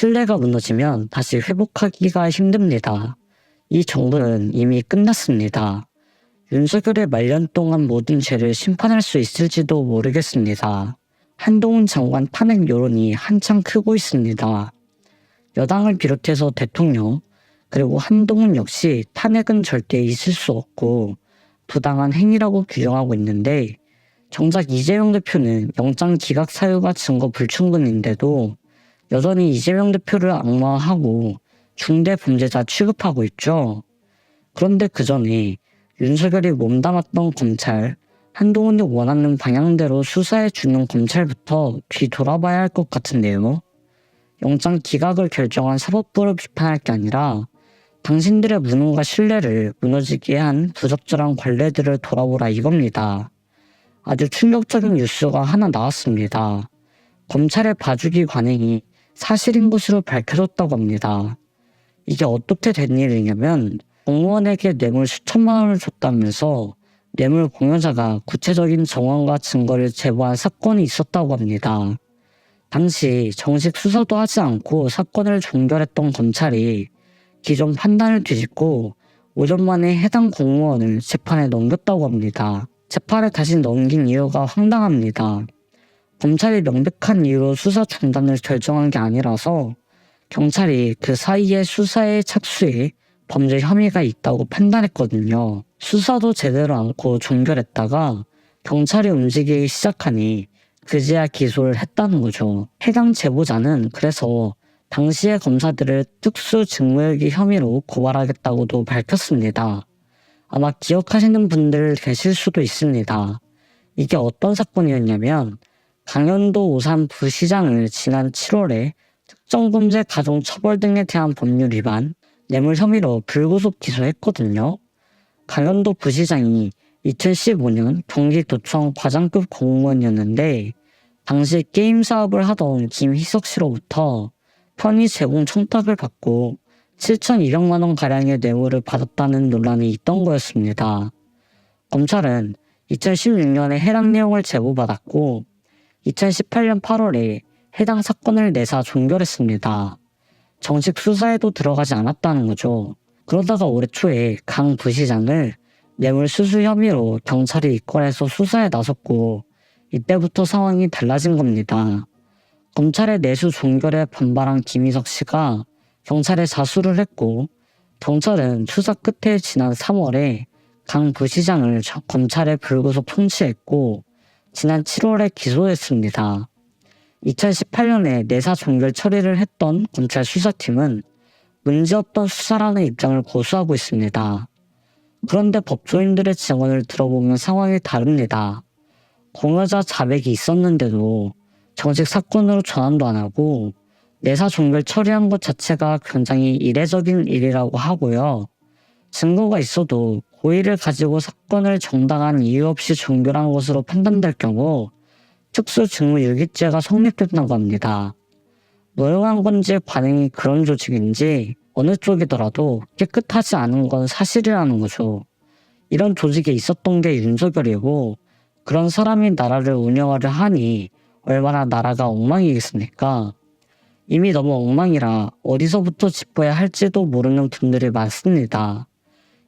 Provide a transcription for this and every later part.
신뢰가 무너지면 다시 회복하기가 힘듭니다. 이 정부는 이미 끝났습니다. 윤석열의 말년 동안 모든 죄를 심판할 수 있을지도 모르겠습니다. 한동훈 장관 탄핵 여론이 한창 크고 있습니다. 여당을 비롯해서 대통령, 그리고 한동훈 역시 탄핵은 절대 있을 수 없고 부당한 행위라고 규정하고 있는데, 정작 이재명 대표는 영장 기각 사유가 증거 불충분인데도 여전히 이재명 대표를 악마화하고 중대 범죄자 취급하고 있죠. 그런데 그 전에 윤석열이 몸담았던 검찰, 한동훈이 원하는 방향대로 수사해주는 검찰부터 뒤돌아봐야 할 것 같은데요. 영장 기각을 결정한 사법부를 비판할 게 아니라 당신들의 무능과 신뢰를 무너지게 한 부적절한 관례들을 돌아보라 이겁니다. 아주 충격적인 뉴스가 하나 나왔습니다. 검찰의 봐주기 관행이 사실인 것으로 밝혀졌다고 합니다. 이게 어떻게 된 일이냐면 공무원에게 뇌물 수천만 원을 줬다면서 뇌물 공여자가 구체적인 정황과 증거를 제보한 사건이 있었다고 합니다. 당시 정식 수사도 하지 않고 사건을 종결했던 검찰이 기존 판단을 뒤집고 오전 만에 해당 공무원을 재판에 넘겼다고 합니다. 재판에 다시 넘긴 이유가 황당합니다. 검찰이 명백한 이유로 수사 중단을 결정한 게 아니라서 경찰이 그 사이에 수사에 착수해 범죄 혐의가 있다고 판단했거든요. 수사도 제대로 않고 종결했다가 경찰이 움직이기 시작하니 그제야 기소를 했다는 거죠. 해당 제보자는 그래서 당시의 검사들을 특수직무유기 혐의로 고발하겠다고도 밝혔습니다. 아마 기억하시는 분들 계실 수도 있습니다. 이게 어떤 사건이었냐면 강연도 오산 부시장을 지난 7월에 특정범죄 가중처벌 등에 대한 법률 위반, 뇌물 혐의로 불구속 기소했거든요. 강연도 부시장이 2015년 경기도청 과장급 공무원이었는데 당시 게임 사업을 하던 김희석 씨로부터 편의 제공 청탁을 받고 7,200만 원 가량의 뇌물을 받았다는 논란이 있던 거였습니다. 검찰은 2016년에 해당 내용을 제보받았고 2018년 8월에 해당 사건을 내사 종결했습니다. 정식 수사에도 들어가지 않았다는 거죠. 그러다가 올해 초에 강 부시장을 뇌물 수수 혐의로 경찰이 입건해서 수사에 나섰고 이때부터 상황이 달라진 겁니다. 검찰의 내수 종결에 반발한 김희석 씨가 경찰에 자수를 했고 경찰은 수사 끝에 지난 3월에 강 부시장을 검찰에 불구속 통치했고 지난 7월에 기소했습니다. 2018년에 내사 종결 처리를 했던 검찰 수사팀은 문제없던 수사라는 입장을 고수하고 있습니다. 그런데 법조인들의 증언을 들어보면 상황이 다릅니다. 공여자 자백이 있었는데도 정식 사건으로 전환도 안 하고 내사 종결 처리한 것 자체가 굉장히 이례적인 일이라고 하고요. 증거가 있어도 고의를 가지고 사건을 정당한 이유 없이 종결한 것으로 판단될 경우 특수직무유기죄가 성립된다고 합니다. 노용한 건지 관행이 그런 조직인지 어느 쪽이더라도 깨끗하지 않은 건 사실이라는 거죠. 이런 조직에 있었던 게 윤석열이고 그런 사람이 나라를 운영하려 하니 얼마나 나라가 엉망이겠습니까? 이미 너무 엉망이라 어디서부터 짚어야 할지도 모르는 분들이 많습니다.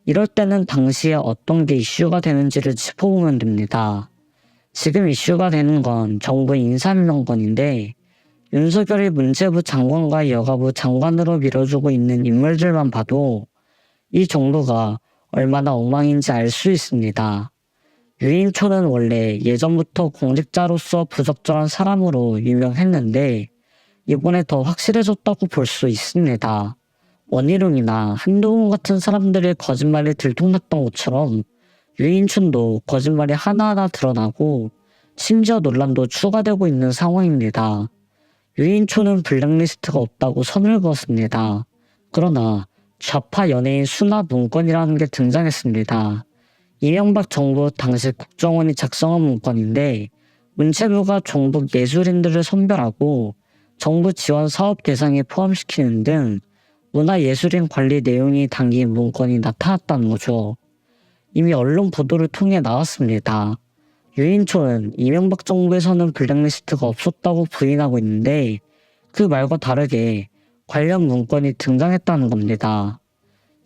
이럴 때는 당시에 어떤 게 이슈가 되는지를 짚어보면 됩니다. 지금 이슈가 되는 건 정부 인사명건인데 윤석열이 문체부 장관과 여가부 장관으로 밀어주고 있는 인물들만 봐도 이 정부가 얼마나 엉망인지 알 수 있습니다. 유인초는 원래 예전부터 공직자로서 부적절한 사람으로 유명했는데 이번에 더 확실해졌다고 볼 수 있습니다. 원희룡이나 한동훈 같은 사람들의 거짓말이 들통났던 것처럼 유인춘도 거짓말이 하나하나 드러나고 심지어 논란도 추가되고 있는 상황입니다. 유인춘은 블랙리스트가 없다고 선을 그었습니다. 그러나 좌파 연예인 수납 문건이라는 게 등장했습니다. 이명박 정부 당시 국정원이 작성한 문건인데 문체부가 종북 예술인들을 선별하고 정부 지원 사업 대상에 포함시키는 등 문화예술인 관리 내용이 담긴 문건이 나타났다는 거죠. 이미 언론 보도를 통해 나왔습니다. 유인초는 이명박 정부에서는 블랙리스트가 없었다고 부인하고 있는데 그 말과 다르게 관련 문건이 등장했다는 겁니다.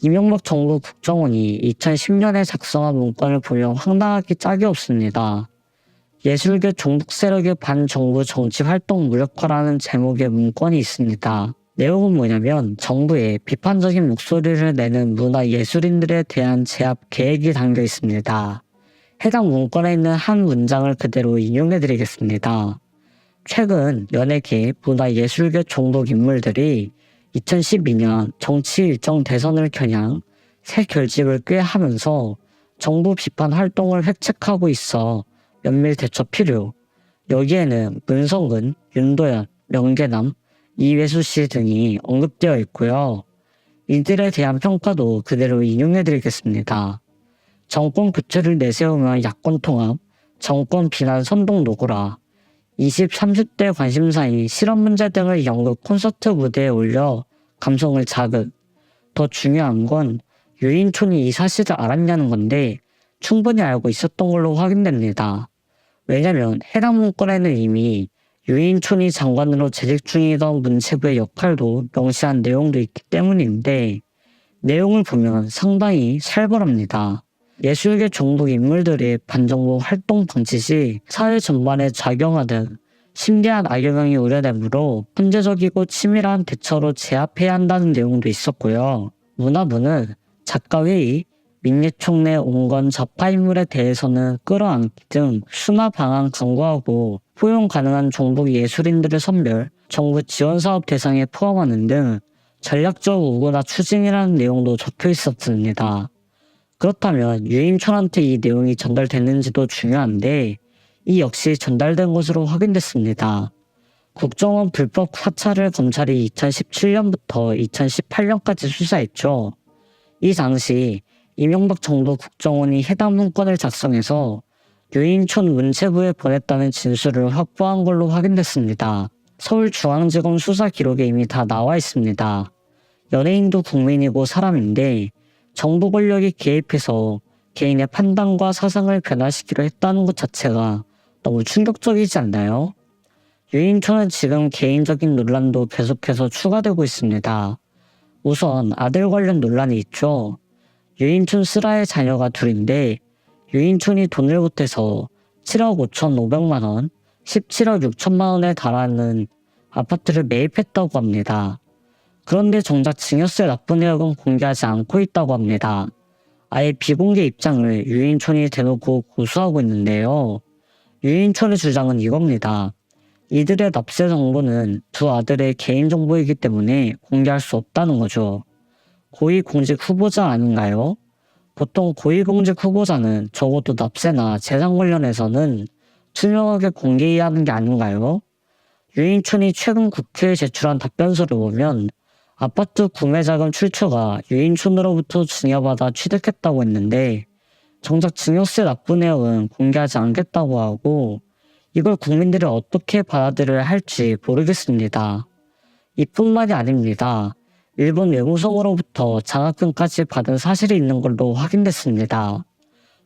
이명박 정부 국정원이 2010년에 작성한 문건을 보면 황당하기 짝이 없습니다. 예술계 종북 세력의 반정부 정치 활동 무력화라는 제목의 문건이 있습니다. 내용은 뭐냐면 정부에 비판적인 목소리를 내는 문화예술인들에 대한 제압 계획이 담겨 있습니다. 해당 문건에 있는 한 문장을 그대로 인용해드리겠습니다. 최근 연예계, 문화예술계 종북 인물들이 2012년 정치 일정 대선을 겨냥 새 결집을 꾀하면서 정부 비판 활동을 획책하고 있어 면밀 대처 필요. 여기에는 문성근, 윤도현, 명계남, 이회수 씨 등이 언급되어 있고요. 이들에 대한 평가도 그대로 인용해드리겠습니다. 정권 교체를 내세우며 야권 통합, 정권 비난 선동 노고라, 20, 30대 관심사인 실업 문제 등을 연극 콘서트 무대에 올려 감성을 자극. 더 중요한 건 유인촌이 이 사실을 알았냐는 건데 충분히 알고 있었던 걸로 확인됩니다. 왜냐면 해당 문건에는 이미 유인촌이 장관으로 재직 중이던 문체부의 역할도 명시한 내용도 있기 때문인데 내용을 보면 상당히 살벌합니다. 예술계 종북 인물들의 반정부 활동 방치 시 사회 전반에 작용하는 심대한 악영향이 우려되므로 혼재적이고 치밀한 대처로 제압해야 한다는 내용도 있었고요. 문화부는 작가회의, 민예총회 온건 좌파 인물에 대해서는 끌어안기 등 수마 방안 강구하고 포용 가능한 종북 예술인들을 선별, 정부 지원사업 대상에 포함하는 등 전략적 우고나 추진이라는 내용도 적혀 있었습니다. 그렇다면 유인촌한테 이 내용이 전달됐는지도 중요한데 이 역시 전달된 것으로 확인됐습니다. 국정원 불법 사찰을 검찰이 2017년부터 2018년까지 수사했죠. 이 당시 이명박 정부 국정원이 해당 문건을 작성해서 유인촌 문체부에 보냈다는 진술을 확보한 걸로 확인됐습니다. 서울중앙지검 수사 기록에 이미 다 나와 있습니다. 연예인도 국민이고 사람인데 정부 권력이 개입해서 개인의 판단과 사상을 변화시키려 했다는 것 자체가 너무 충격적이지 않나요? 유인촌은 지금 개인적인 논란도 계속해서 추가되고 있습니다. 우선 아들 관련 논란이 있죠. 유인촌 슬아의 자녀가 둘인데 유인촌이 돈을 보태서 7억 5,500만 원, 17억 6천만 원에 달하는 아파트를 매입했다고 합니다. 그런데 정작 증여세 납부 내역은 공개하지 않고 있다고 합니다. 아예 비공개 입장을 유인촌이 대놓고 고수하고 있는데요. 유인촌의 주장은 이겁니다. 이들의 납세 정보는 두 아들의 개인정보이기 때문에 공개할 수 없다는 거죠. 고위공직 후보자 아닌가요? 보통 고위공직 후보자는 적어도 납세나 재산 관련해서는 투명하게 공개해야 하는 게 아닌가요? 유인촌이 최근 국회에 제출한 답변서를 보면 아파트 구매자금 출처가 유인촌으로부터 증여받아 취득했다고 했는데 정작 증여세 납부 내역은 공개하지 않겠다고 하고 이걸 국민들이 어떻게 받아들여야 할지 모르겠습니다. 이뿐만이 아닙니다. 일본 외무성으로부터 장학금까지 받은 사실이 있는 걸로 확인됐습니다.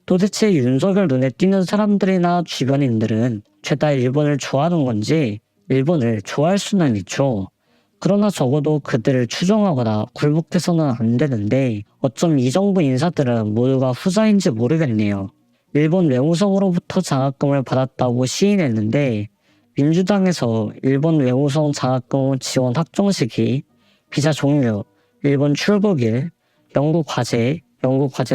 도대체 윤석열 눈에 띄는 사람들이나 주변인들은 죄다 일본을 좋아하는 건지 일본을 좋아할 수는 있죠. 그러나 적어도 그들을 추종하거나 굴복해서는 안 되는데 어쩜 이 정부 인사들은 모두가 후자인지 모르겠네요. 일본 외무성으로부터 장학금을 받았다고 시인했는데 민주당에서 일본 외무성 장학금 지원 확정시기, 비자 종료, 일본 출국일, 연구 과제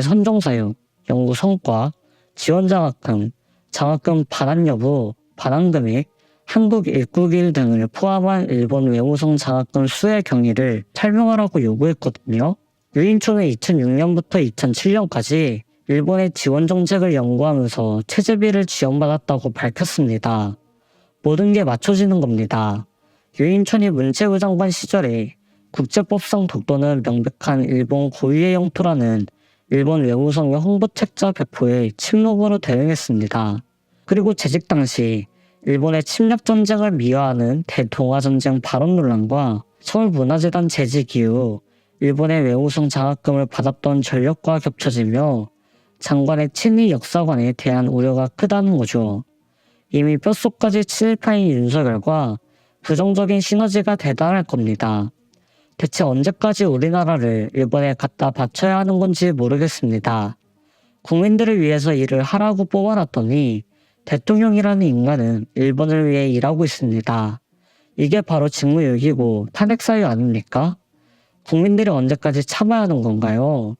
선정 사유, 연구 성과, 지원 장학금, 장학금 반환 여부, 반환 금액, 한국 입국일 등을 포함한 일본 외무성 장학금 수혜 경위를 설명하라고 요구했거든요. 유인촌은 2006년부터 2007년까지 일본의 지원 정책을 연구하면서 체제비를 지원받았다고 밝혔습니다. 모든 게 맞춰지는 겁니다. 유인촌이 문체부 장관 시절에 국제법상 독도는 명백한 일본 고유의 영토라는 일본 외무성의 홍보책자 배포에 침묵으로 대응했습니다. 그리고 재직 당시 일본의 침략전쟁을 미화하는 대동아전쟁 발언 논란과 서울문화재단 재직 이후 일본의 외무성 장학금을 받았던 전력과 겹쳐지며 장관의 친일 역사관에 대한 우려가 크다는 거죠. 이미 뼛속까지 친일파인 윤석열과 부정적인 시너지가 대단할 겁니다. 대체 언제까지 우리나라를 일본에 갖다 바쳐야 하는 건지 모르겠습니다. 국민들을 위해서 일을 하라고 뽑아놨더니 대통령이라는 인간은 일본을 위해 일하고 있습니다. 이게 바로 직무유기고 탄핵사유 아닙니까? 국민들이 언제까지 참아야 하는 건가요?